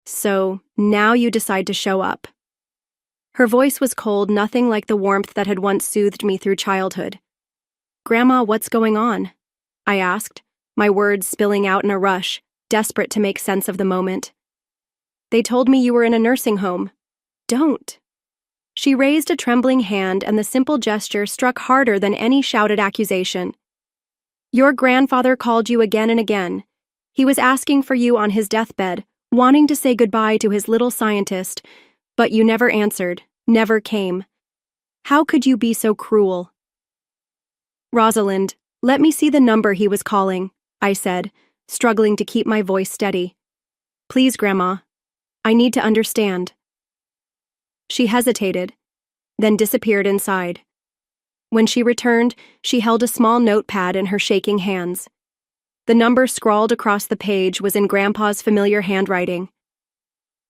So, now you decide to show up. Her voice was cold, nothing like the warmth that had once soothed me through childhood. Grandma, what's going on? I asked, my words spilling out in a rush, desperate to make sense of the moment. They told me you were in a nursing home. Don't. She raised a trembling hand, and the simple gesture struck harder than any shouted accusation. Your grandfather called you again and again. He was asking for you on his deathbed, wanting to say goodbye to his little scientist, but you never answered, never came. How could you be so cruel? Rosalind, let me see the number he was calling, I said, struggling to keep my voice steady. Please, Grandma. I need to understand. She hesitated, then disappeared inside. When she returned, she held a small notepad in her shaking hands. The number scrawled across the page was in Grandpa's familiar handwriting.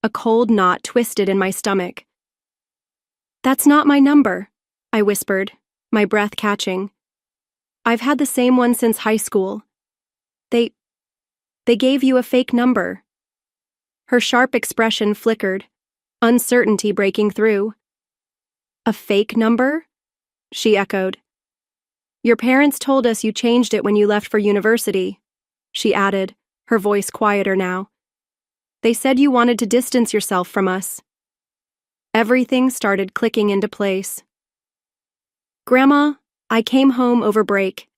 A cold knot twisted in my stomach. That's not my number, I whispered, my breath catching. I've had the same one since high school. They gave you a fake number. Her sharp expression flickered, uncertainty breaking through. A fake number? She echoed. Your parents told us you changed it when you left for university, she added, her voice quieter now. They said you wanted to distance yourself from us. Everything started clicking into place. Grandma, I came home over break.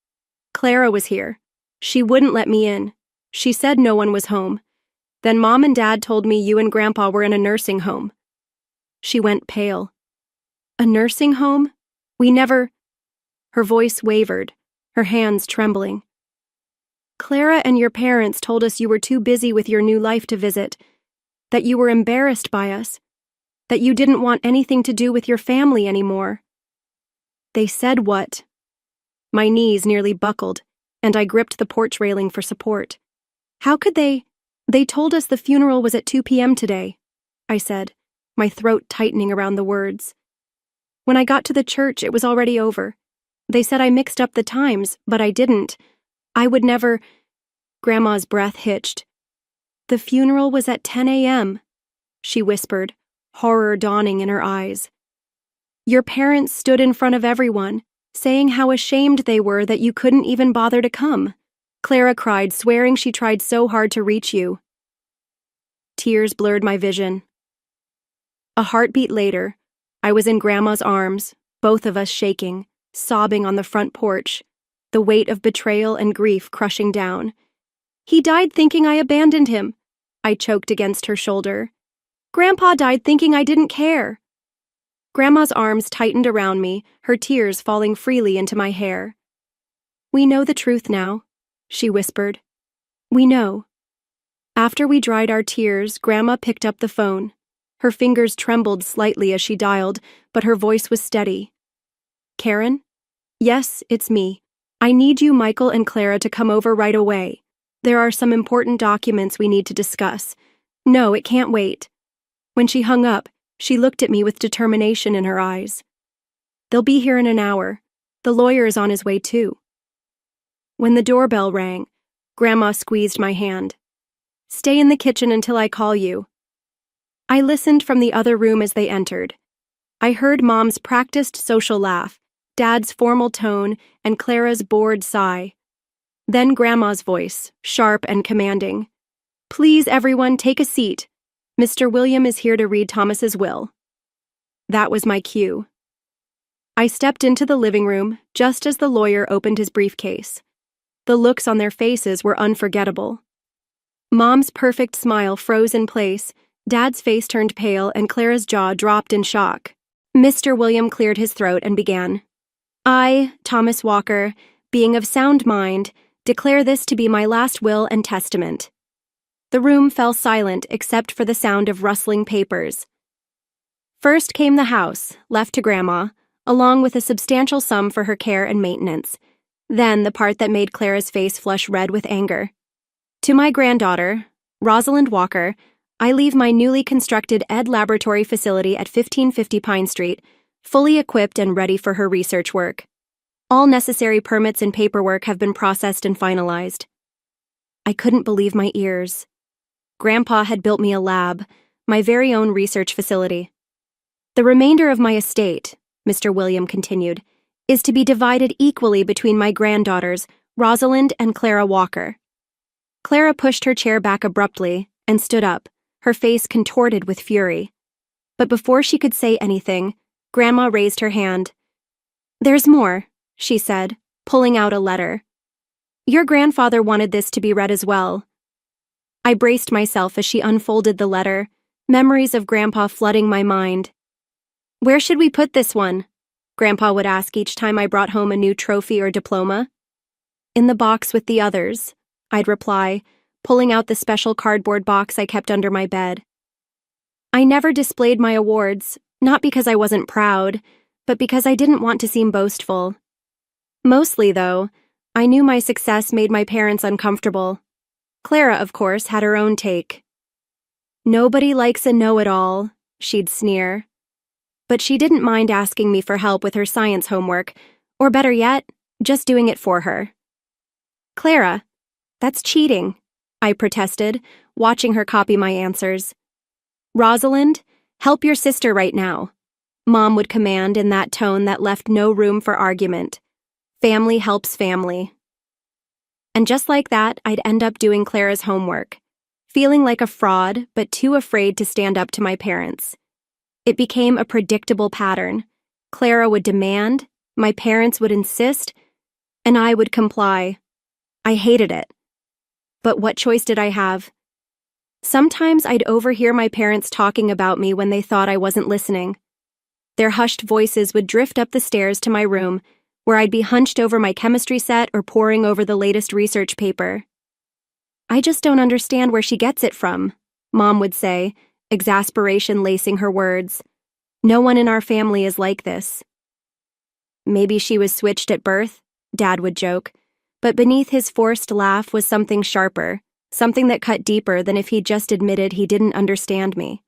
Clara was here. She wouldn't let me in. She said no one was home. Then Mom and Dad told me you and Grandpa were in a nursing home. She went pale. A nursing home? We never... Her voice wavered, her hands trembling. Clara and your parents told us you were too busy with your new life to visit, that you were embarrassed by us, that you didn't want anything to do with your family anymore. They said what? My knees nearly buckled, and I gripped the porch railing for support. How could they? They told us the funeral was at 2 p.m. today, I said, my throat tightening around the words. When I got to the church, it was already over. They said I mixed up the times, but I didn't. I would never... Grandma's breath hitched. The funeral was at 10 a.m., she whispered, horror dawning in her eyes. Your parents stood in front of everyone, saying how ashamed they were that you couldn't even bother to come. Clara cried, swearing she tried so hard to reach you. Tears blurred my vision. A heartbeat later, I was in Grandma's arms, both of us shaking, sobbing on the front porch, the weight of betrayal and grief crushing down. He died thinking I abandoned him, I choked against her shoulder. Grandpa died thinking I didn't care. Grandma's arms tightened around me, her tears falling freely into my hair. We know the truth now, she whispered. We know. After we dried our tears, Grandma picked up the phone. Her fingers trembled slightly as she dialed, but her voice was steady. Karen? Yes, it's me. I need you, Michael and Clara, to come over right away. There are some important documents we need to discuss. No, it can't wait. When she hung up, she looked at me with determination in her eyes. They'll be here in an hour. The lawyer is on his way too. When the doorbell rang, Grandma squeezed my hand. Stay in the kitchen until I call you. I listened from the other room as they entered. I heard Mom's practiced social laugh, Dad's formal tone, and Clara's bored sigh. Then Grandma's voice, sharp and commanding. Please, everyone, take a seat. Mr. William is here to read Thomas's will. That was my cue. I stepped into the living room just as the lawyer opened his briefcase. The looks on their faces were unforgettable. Mom's perfect smile froze in place, Dad's face turned pale, and Clara's jaw dropped in shock. Mr. William cleared his throat and began. I, Thomas Walker, being of sound mind, declare this to be my last will and testament. The room fell silent except for the sound of rustling papers. First came the house, left to Grandma, along with a substantial sum for her care and maintenance. Then the part that made Clara's face flush red with anger. To my granddaughter, Rosalind Walker, I leave my newly constructed Ed Laboratory facility at 1550 Pine Street, fully equipped and ready for her research work. All necessary permits and paperwork have been processed and finalized. I couldn't believe my ears. Grandpa had built me a lab, my very own research facility. The remainder of my estate, Mr. William continued, is to be divided equally between my granddaughters, Rosalind and Clara Walker. Clara pushed her chair back abruptly and stood up, her face contorted with fury. But before she could say anything, Grandma raised her hand. "There's more," she said, pulling out a letter. "Your grandfather wanted this to be read as well." I braced myself as she unfolded the letter, memories of Grandpa flooding my mind. "Where should we put this one?" Grandpa would ask each time I brought home a new trophy or diploma. "In the box with the others," I'd reply, pulling out the special cardboard box I kept under my bed. I never displayed my awards, not because I wasn't proud, but because I didn't want to seem boastful. Mostly, though, I knew my success made my parents uncomfortable. Clara, of course, had her own take. "Nobody likes a know-it-all," she'd sneer. But she didn't mind asking me for help with her science homework, or better yet, just doing it for her. "Clara, that's cheating," I protested, watching her copy my answers. "Rosalind, help your sister right now," Mom would command in that tone that left no room for argument. Family helps family. And just like that, I'd end up doing Clara's homework, feeling like a fraud but too afraid to stand up to my parents. It became a predictable pattern. Clara would demand, my parents would insist, and I would comply. I hated it. But what choice did I have? Sometimes I'd overhear my parents talking about me when they thought I wasn't listening. Their hushed voices would drift up the stairs to my room, where I'd be hunched over my chemistry set or poring over the latest research paper. "I just don't understand where she gets it from," Mom would say, exasperation lacing her words. "No one in our family is like this." "Maybe she was switched at birth," Dad would joke, but beneath his forced laugh was something sharper, something that cut deeper than if he'd just admitted he didn't understand me.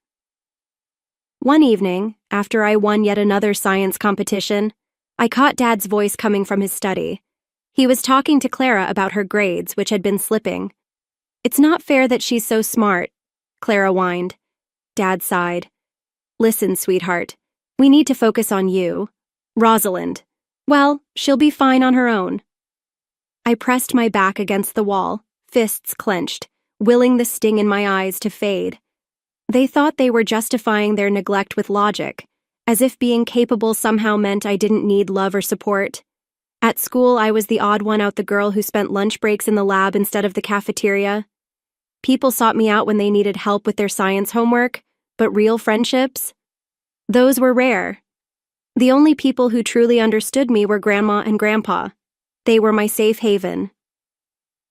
One evening, after I won yet another science competition, I caught Dad's voice coming from his study. He was talking to Clara about her grades, which had been slipping. "It's not fair that she's so smart," Clara whined. Dad sighed. "Listen, sweetheart, we need to focus on you. Rosalind. Well, she'll be fine on her own." I pressed my back against the wall, fists clenched, willing the sting in my eyes to fade. They thought they were justifying their neglect with logic, as if being capable somehow meant I didn't need love or support. At school, I was the odd one out, the girl who spent lunch breaks in the lab instead of the cafeteria. People sought me out when they needed help with their science homework, but real friendships? Those were rare. The only people who truly understood me were Grandma and Grandpa. They were my safe haven.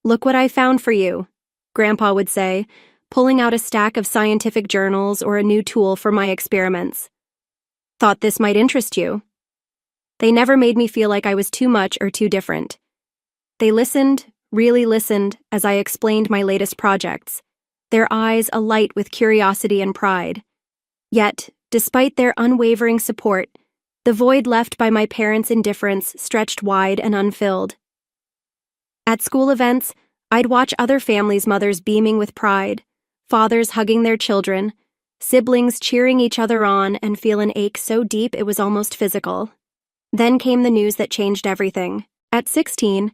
"Look what I found for you," Grandpa would say, pulling out a stack of scientific journals or a new tool for my experiments. "Thought this might interest you." They never made me feel like I was too much or too different. They listened, really listened, as I explained my latest projects, their eyes alight with curiosity and pride. Yet, despite their unwavering support, the void left by my parents' indifference stretched wide and unfilled. At school events, I'd watch other families' mothers beaming with pride, fathers hugging their children, siblings cheering each other on, and feel an ache so deep it was almost physical. Then came the news that changed everything. At 16,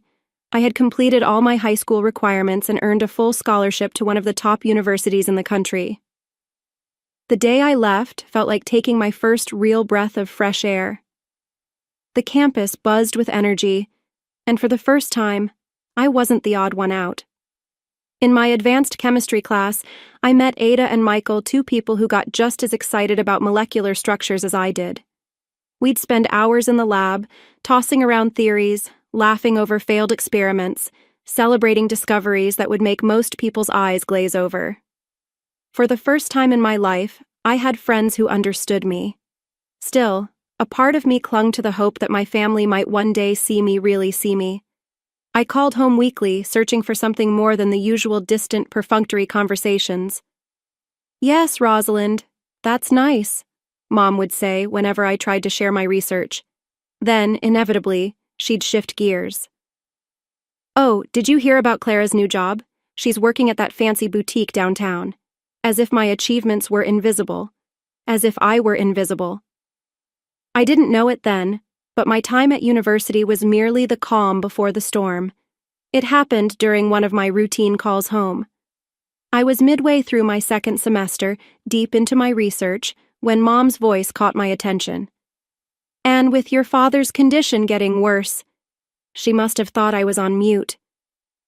I had completed all my high school requirements and earned a full scholarship to one of the top universities in the country. The day I left felt like taking my first real breath of fresh air. The campus buzzed with energy, and for the first time, I wasn't the odd one out. In my advanced chemistry class, I met Ada and Michael, two people who got just as excited about molecular structures as I did. We'd spend hours in the lab, tossing around theories, laughing over failed experiments, celebrating discoveries that would make most people's eyes glaze over. For the first time in my life, I had friends who understood me. Still, a part of me clung to the hope that my family might one day see me really see me. I called home weekly, searching for something more than the usual distant, perfunctory conversations. "Yes, Rosalind, that's nice," Mom would say whenever I tried to share my research. Then, inevitably, she'd shift gears. "Oh, did you hear about Clara's new job? She's working at that fancy boutique downtown. As if my achievements were invisible. As if I were invisible. I didn't know it then, but my time at university was merely the calm before the storm. It happened during one of my routine calls home. I was midway through my second semester, deep into my research, when Mom's voice caught my attention. "And with your father's condition getting worse." She must have thought I was on mute.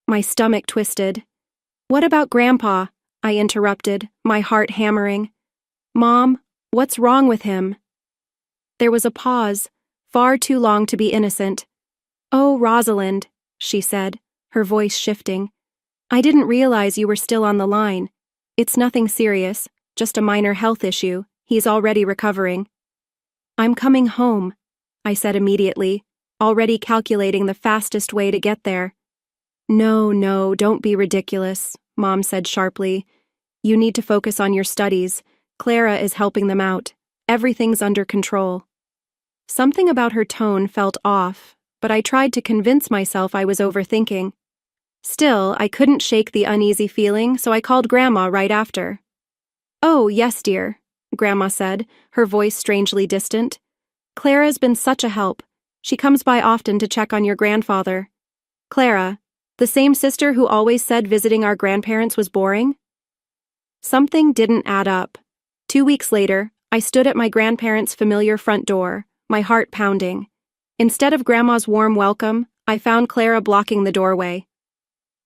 My stomach twisted. "What about Grandpa?" I interrupted, my heart hammering. "Mom, what's wrong with him?" There was a pause, far too long to be innocent. "Oh, Rosalind," she said, her voice shifting. "I didn't realize you were still on the line. It's nothing serious, just a minor health issue. He's already recovering." "I'm coming home," I said immediately, already calculating the fastest way to get there. No, don't be ridiculous," Mom said sharply. "You need to focus on your studies. Clara is helping them out. Everything's under control." Something about her tone felt off, but I tried to convince myself I was overthinking. Still, I couldn't shake the uneasy feeling, so I called Grandma right after. "Oh, yes, dear," Grandma said, her voice strangely distant. "Clara's been such a help. She comes by often to check on your grandfather." "Clara, the same sister who always said visiting our grandparents was boring?" Something didn't add up. 2 weeks later, I stood at my grandparents' familiar front door, my heart pounding. Instead of Grandma's warm welcome, I found Clara blocking the doorway.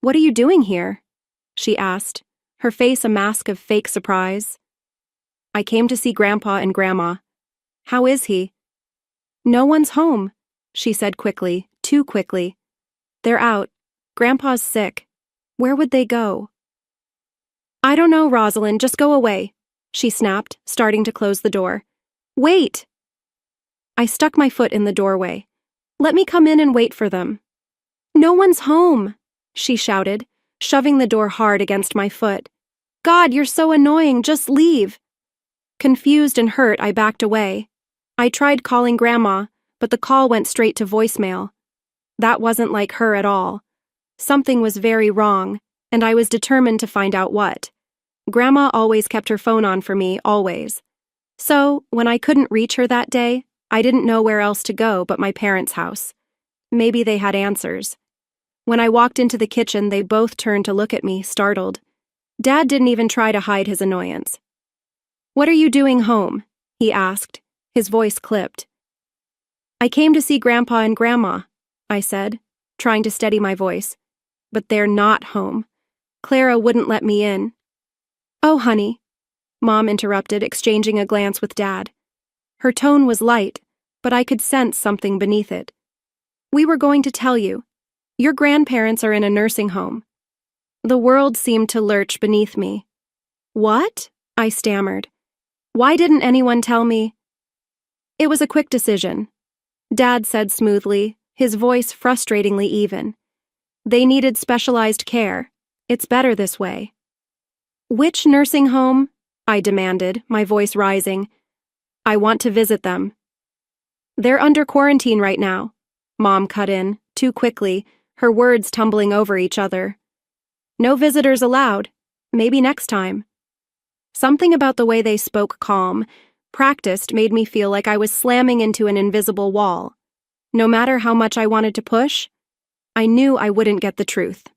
"What are you doing here?" she asked, her face a mask of fake surprise. "I came to see Grandpa and Grandma." "How is he?" "No one's home," she said quickly, too quickly. "They're out. Grandpa's sick. Where would they go?" "I don't know, Rosalind, just go away," she snapped, starting to close the door. "Wait!" I stuck my foot in the doorway. "Let me come in and wait for them." "No one's home," she shouted, shoving the door hard against my foot. "God, you're so annoying, just leave." Confused and hurt, I backed away. I tried calling Grandma, but the call went straight to voicemail. That wasn't like her at all. Something was very wrong, and I was determined to find out what. Grandma always kept her phone on for me, always. So, when I couldn't reach her that day, I didn't know where else to go but my parents' house. Maybe they had answers. When I walked into the kitchen, they both turned to look at me, startled. Dad didn't even try to hide his annoyance. "What are you doing home?" he asked, his voice clipped. "I came to see Grandpa and Grandma," I said, trying to steady my voice. "But they're not home. Clara wouldn't let me in." "Oh, honey," Mom interrupted, exchanging a glance with Dad. Her tone was light, but I could sense something beneath it. "We were going to tell you. Your grandparents are in a nursing home." The world seemed to lurch beneath me. "What?" I stammered. "Why didn't anyone tell me?" "It was a quick decision," Dad said smoothly, his voice frustratingly even. "They needed specialized care. It's better this way." "Which nursing home?" I demanded, my voice rising. "I want to visit them." "They're under quarantine right now," Mom cut in, too quickly, her words tumbling over each other. "No visitors allowed. Maybe next time." Something about the way they spoke calm, practiced, made me feel like I was slamming into an invisible wall. No matter how much I wanted to push, I knew I wouldn't get the truth.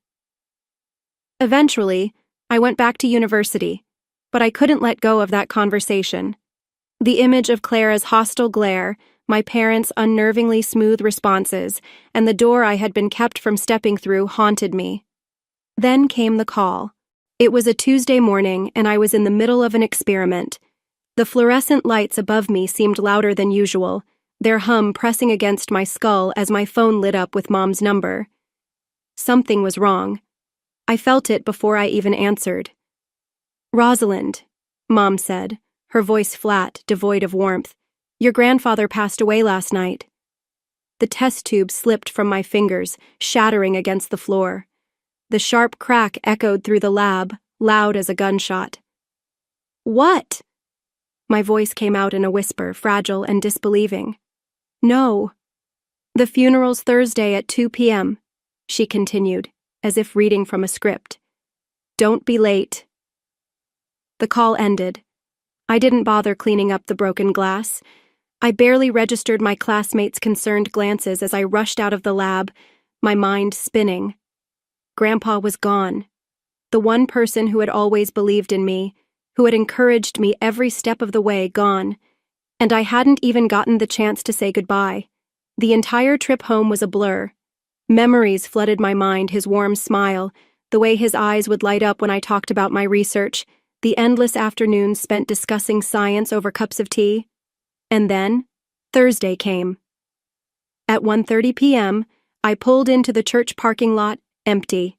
Eventually, I went back to university, but I couldn't let go of that conversation. The image of Clara's hostile glare, my parents' unnervingly smooth responses, and the door I had been kept from stepping through haunted me. Then came the call. It was a Tuesday morning, and I was in the middle of an experiment. The fluorescent lights above me seemed louder than usual, their hum pressing against my skull as my phone lit up with Mom's number. Something was wrong. I felt it before I even answered. "Rosalind," Mom said, her voice flat, devoid of warmth. "Your grandfather passed away last night." The test tube slipped from my fingers, shattering against the floor. The sharp crack echoed through the lab, loud as a gunshot. "What?" My voice came out in a whisper, fragile and disbelieving. "No." "The funeral's Thursday at 2 p.m., she continued, as if reading from a script. Don't be late. The call ended. I didn't bother cleaning up the broken glass. I barely registered my classmates' concerned glances as I rushed out of the lab, my mind spinning. Grandpa was gone. The one person who had always believed in me, who had encouraged me every step of the way, gone. And I hadn't even gotten the chance to say goodbye. The entire trip home was a blur. Memories flooded my mind, his warm smile, the way his eyes would light up when I talked about my research, the endless afternoons spent discussing science over cups of tea. And then, Thursday came. At 1:30 p.m., I pulled into the church parking lot, empty.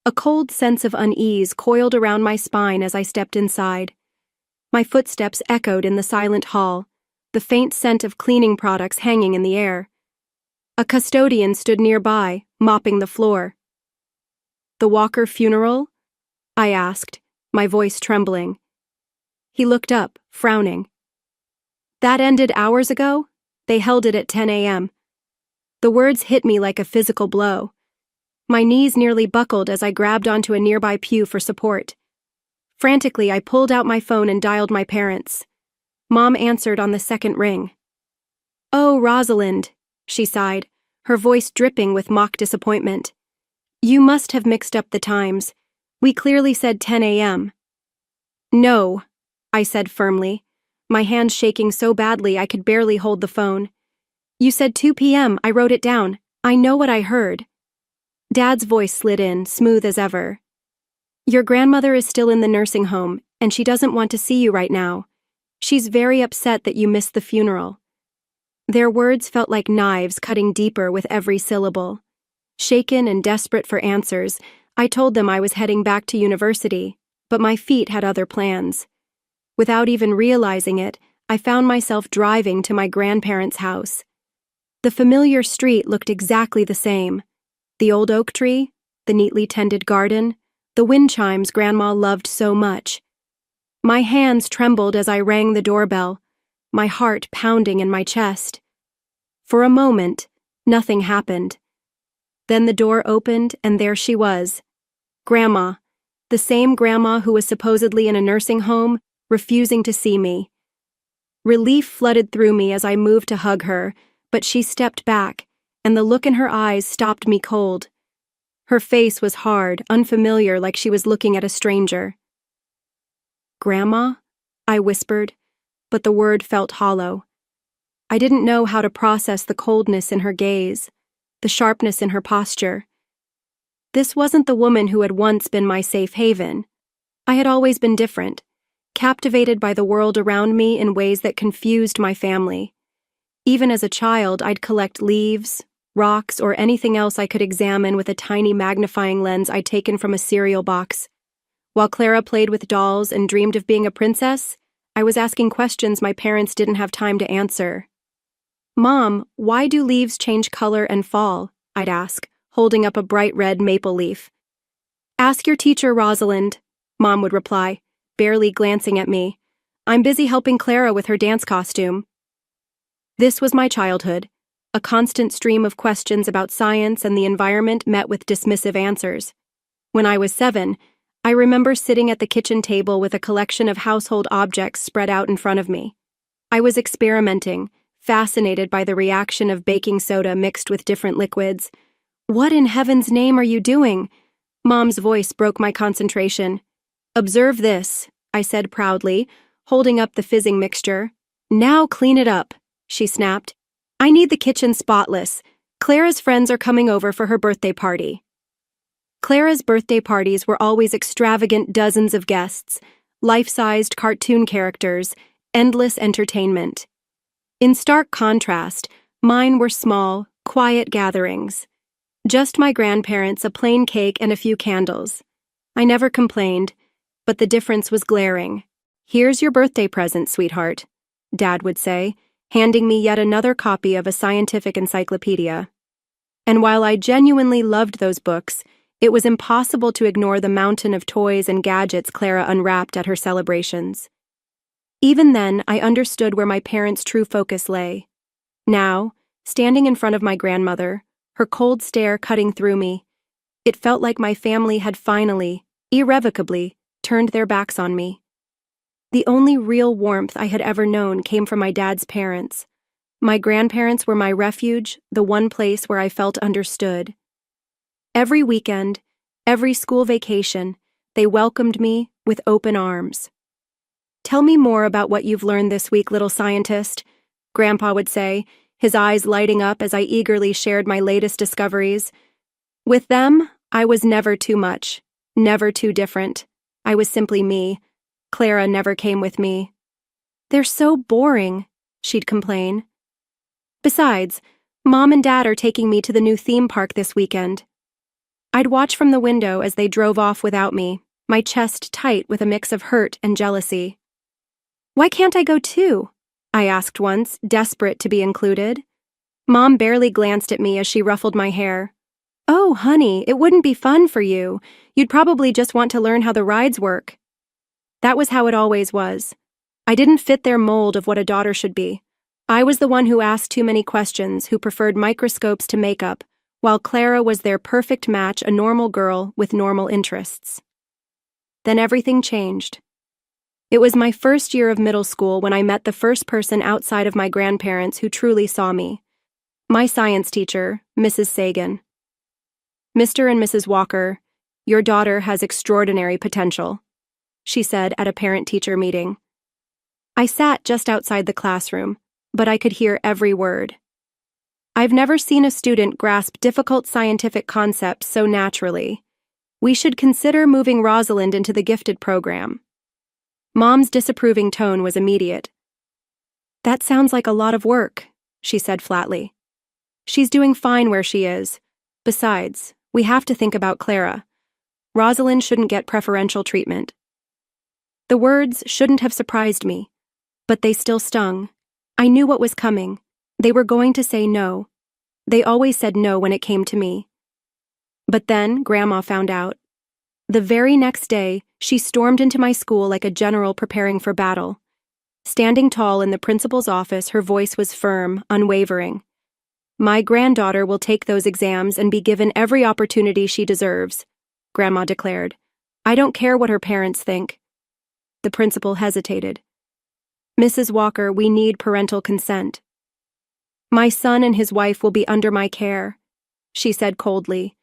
A cold sense of unease coiled around my spine as I stepped inside. My footsteps echoed in the silent hall, the faint scent of cleaning products hanging in the air. A custodian stood nearby, mopping the floor. "The Walker funeral?" I asked, my voice trembling. He looked up, frowning. "That ended hours ago? They held it at 10 a.m. The words hit me like a physical blow. My knees nearly buckled as I grabbed onto a nearby pew for support. Frantically, I pulled out my phone and dialed my parents. Mom answered on the second ring. "Oh, Rosalind," she sighed, her voice dripping with mock disappointment. "You must have mixed up the times. We clearly said 10 a.m. "No," I said firmly, my hands shaking so badly I could barely hold the phone. "You said 2 p.m. I wrote it down. I know what I heard." Dad's voice slid in, smooth as ever. "Your grandmother is still in the nursing home, and she doesn't want to see you right now. She's very upset that you missed the funeral." Their words felt like knives cutting deeper with every syllable. Shaken and desperate for answers, I told them I was heading back to university, but my feet had other plans. Without even realizing it, I found myself driving to my grandparents' house. The familiar street looked exactly the same. The old oak tree, the neatly tended garden, the wind chimes Grandma loved so much. My hands trembled as I rang the doorbell, my heart pounding in my chest. For a moment, nothing happened. Then the door opened and there she was. Grandma, the same Grandma who was supposedly in a nursing home, refusing to see me. Relief flooded through me as I moved to hug her, but she stepped back, and the look in her eyes stopped me cold. Her face was hard, unfamiliar, like she was looking at a stranger. "Grandma?" I whispered, but the word felt hollow. I didn't know how to process the coldness in her gaze, the sharpness in her posture. This wasn't the woman who had once been my safe haven. I had always been different, captivated by the world around me in ways that confused my family. Even as a child, I'd collect leaves, rocks, or anything else I could examine with a tiny magnifying lens I'd taken from a cereal box. While Clara played with dolls and dreamed of being a princess, I was asking questions my parents didn't have time to answer. "Mom, why do leaves change color and fall?" I'd ask, holding up a bright red maple leaf. "Ask your teacher, Rosalind," Mom would reply, barely glancing at me. "I'm busy helping Clara with her dance costume." This was my childhood, a constant stream of questions about science and the environment met with dismissive answers. When I was 7, I remember sitting at the kitchen table with a collection of household objects spread out in front of me. I was experimenting, fascinated by the reaction of baking soda mixed with different liquids. "What in heaven's name are you doing?" Mom's voice broke my concentration. "Observe this," I said proudly, holding up the fizzing mixture. "Now clean it up," she snapped. "I need the kitchen spotless. Clara's friends are coming over for her birthday party." Clara's birthday parties were always extravagant dozens of guests, life-sized cartoon characters, endless entertainment. In stark contrast, mine were small, quiet gatherings. Just my grandparents, a plain cake, and a few candles. I never complained, but the difference was glaring. "Here's your birthday present, sweetheart," Dad would say, handing me yet another copy of a scientific encyclopedia. And while I genuinely loved those books, it was impossible to ignore the mountain of toys and gadgets Clara unwrapped at her celebrations. Even then, I understood where my parents' true focus lay. Now, standing in front of my grandmother, her cold stare cutting through me, it felt like my family had finally, irrevocably, turned their backs on me. The only real warmth I had ever known came from my dad's parents. My grandparents were my refuge, the one place where I felt understood. Every weekend, every school vacation, they welcomed me with open arms. "Tell me more about what you've learned this week, little scientist," Grandpa would say, his eyes lighting up as I eagerly shared my latest discoveries. With them, I was never too much, never too different. I was simply me. Clara never came with me. "They're so boring," she'd complain. Besides, Mom and Dad are taking me to the new theme park this weekend. I'd watch from the window as they drove off without me, my chest tight with a mix of hurt and jealousy. "Why can't I go too?" I asked once, desperate to be included. Mom barely glanced at me as she ruffled my hair. "Oh, honey, it wouldn't be fun for you. You'd probably just want to learn how the rides work." That was how it always was. I didn't fit their mold of what a daughter should be. I was the one who asked too many questions, who preferred microscopes to makeup, while Clara was their perfect match, a normal girl with normal interests. Then everything changed. It was my first year of middle school when I met the first person outside of my grandparents who truly saw me. My science teacher, Mrs. Sagan. "Mr. and Mrs. Walker, your daughter has extraordinary potential," she said at a parent-teacher meeting. I sat just outside the classroom, but I could hear every word. I've never seen a student grasp difficult scientific concepts so naturally. "We should consider moving Rosalind into the gifted program." Mom's disapproving tone was immediate. "That sounds like a lot of work," she said flatly. "She's doing fine where she is. Besides, we have to think about Clara. Rosalind shouldn't get preferential treatment." The words shouldn't have surprised me, but they still stung. I knew what was coming. They were going to say no. They always said no when it came to me. But then Grandma found out. The very next day, she stormed into my school like a general preparing for battle. Standing tall in the principal's office, her voice was firm, unwavering. "My granddaughter will take those exams and be given every opportunity she deserves," Grandma declared. "I don't care what her parents think." The principal hesitated. "Mrs. Walker, we need parental consent." "My son and his wife will be under my care," she said coldly.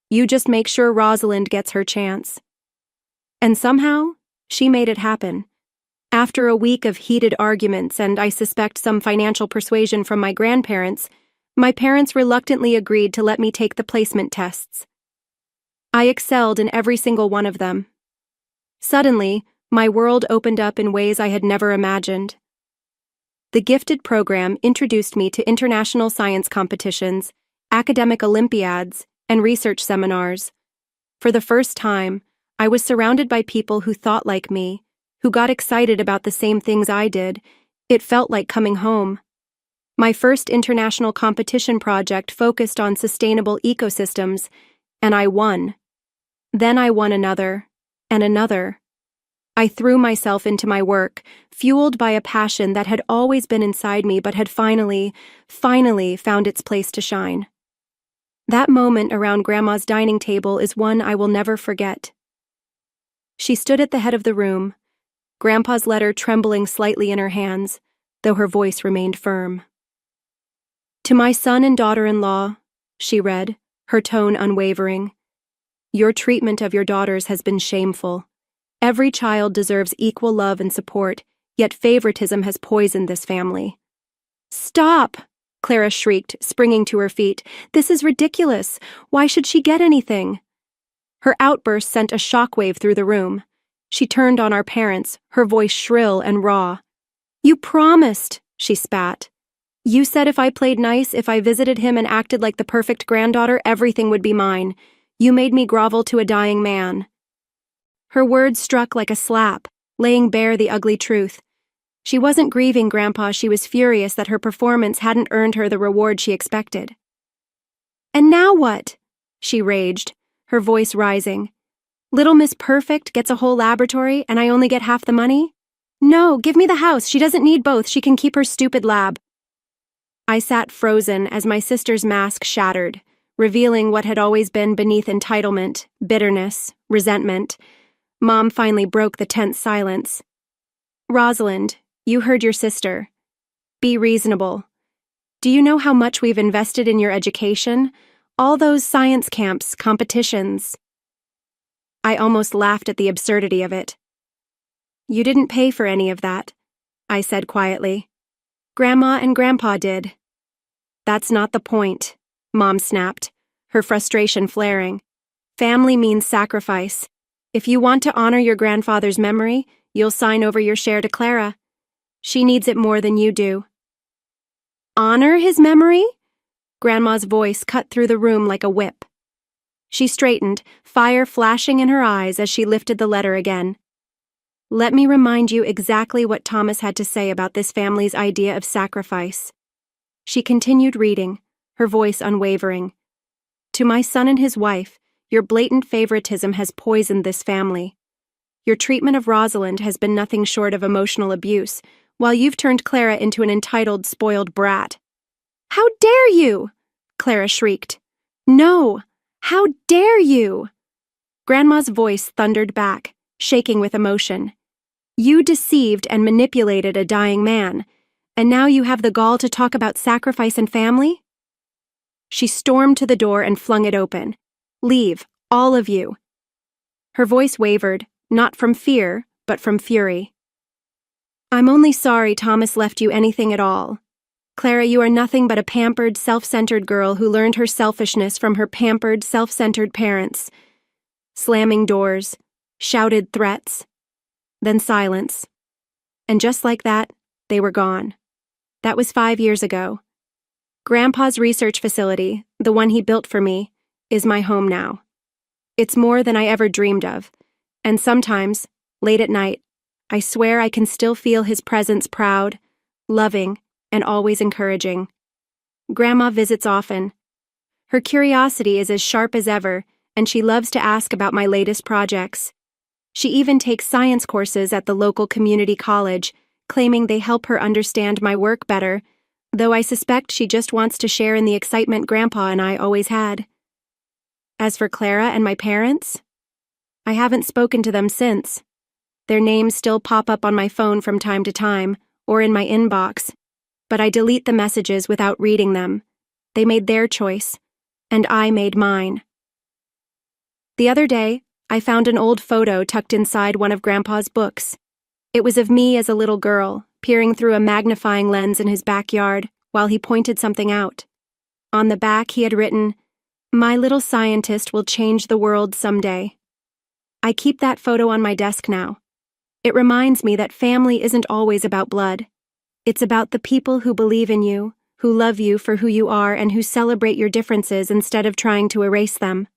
"You just make sure Rosalind gets her chance." And somehow, she made it happen. After a week of heated arguments and I suspect some financial persuasion from my grandparents, my parents reluctantly agreed to let me take the placement tests. I excelled in every single one of them. Suddenly, my world opened up in ways I had never imagined. The gifted program introduced me to international science competitions, academic olympiads, and research seminars. For the first time, I was surrounded by people who thought like me, who got excited about the same things I did. It felt like coming home. My first international competition project focused on sustainable ecosystems, and I won. Then I won another, and another. I threw myself into my work, fueled by a passion that had always been inside me but had finally found its place to shine. That moment around Grandma's dining table is one I will never forget. She stood at the head of the room, Grandpa's letter trembling slightly in her hands, though her voice remained firm. "To my son and daughter-in-law," she read, her tone unwavering, "your treatment of your daughters has been shameful. Every child deserves equal love and support, yet favoritism has poisoned this family." "Stop!" Clara shrieked, springing to her feet. "This is ridiculous. Why should she get anything?" Her outburst sent a shockwave through the room. She turned on our parents, her voice shrill and raw. "You promised," she spat. "You said if I played nice, if I visited him and acted like the perfect granddaughter, everything would be mine. You made me grovel to a dying man." Her words struck like a slap, laying bare the ugly truth. She wasn't grieving Grandpa, she was furious that her performance hadn't earned her the reward she expected. "And now what?" she raged, her voice rising. "Little Miss Perfect gets a whole laboratory and I only get half the money? No, give me the house, she doesn't need both, she can keep her stupid lab." I sat frozen as my sister's mask shattered, revealing what had always been beneath entitlement, bitterness, resentment. Mom finally broke the tense silence. "Rosalind, you heard your sister. Be reasonable. Do you know how much we've invested in your education? All those science camps, competitions." I almost laughed at the absurdity of it. "You didn't pay for any of that," I said quietly. "Grandma and Grandpa did." "That's not the point," Mom snapped, her frustration flaring. "Family means sacrifice. If you want to honor your grandfather's memory, you'll sign over your share to Clara. She needs it more than you do." "Honor his memory?" Grandma's voice cut through the room like a whip. She straightened, fire flashing in her eyes as she lifted the letter again. "Let me remind you exactly what Thomas had to say about this family's idea of sacrifice." She continued reading, her voice unwavering. "To my son and his wife, your blatant favoritism has poisoned this family. Your treatment of Rosalind has been nothing short of emotional abuse, while you've turned Clara into an entitled, spoiled brat." "How dare you!" Clara shrieked. "No! How dare you!" Grandma's voice thundered back, shaking with emotion. "You deceived and manipulated a dying man, and now you have the gall to talk about sacrifice and family?" She stormed to the door and flung it open. "Leave, all of you." Her voice wavered, not from fear, but from fury. "I'm only sorry Thomas left you anything at all. Clara, you are nothing but a pampered, self-centered girl who learned her selfishness from her pampered, self-centered parents." Slamming doors, shouted threats, then silence. And just like that, they were gone. That was 5 years ago. Grandpa's research facility, the one he built for me, is my home now. It's more than I ever dreamed of, and sometimes, late at night, I swear I can still feel his presence, proud, loving, and always encouraging. Grandma visits often. Her curiosity is as sharp as ever, and she loves to ask about my latest projects. She even takes science courses at the local community college, claiming they help her understand my work better, though I suspect she just wants to share in the excitement Grandpa and I always had. As for Clara and my parents, I haven't spoken to them since. Their names still pop up on my phone from time to time, or in my inbox, but I delete the messages without reading them. They made their choice, and I made mine. The other day, I found an old photo tucked inside one of Grandpa's books. It was of me as a little girl, peering through a magnifying lens in his backyard while he pointed something out. On the back, he had written, "My little scientist will change the world someday." I keep that photo on my desk now. It reminds me that family isn't always about blood. It's about the people who believe in you, who love you for who you are, and who celebrate your differences instead of trying to erase them.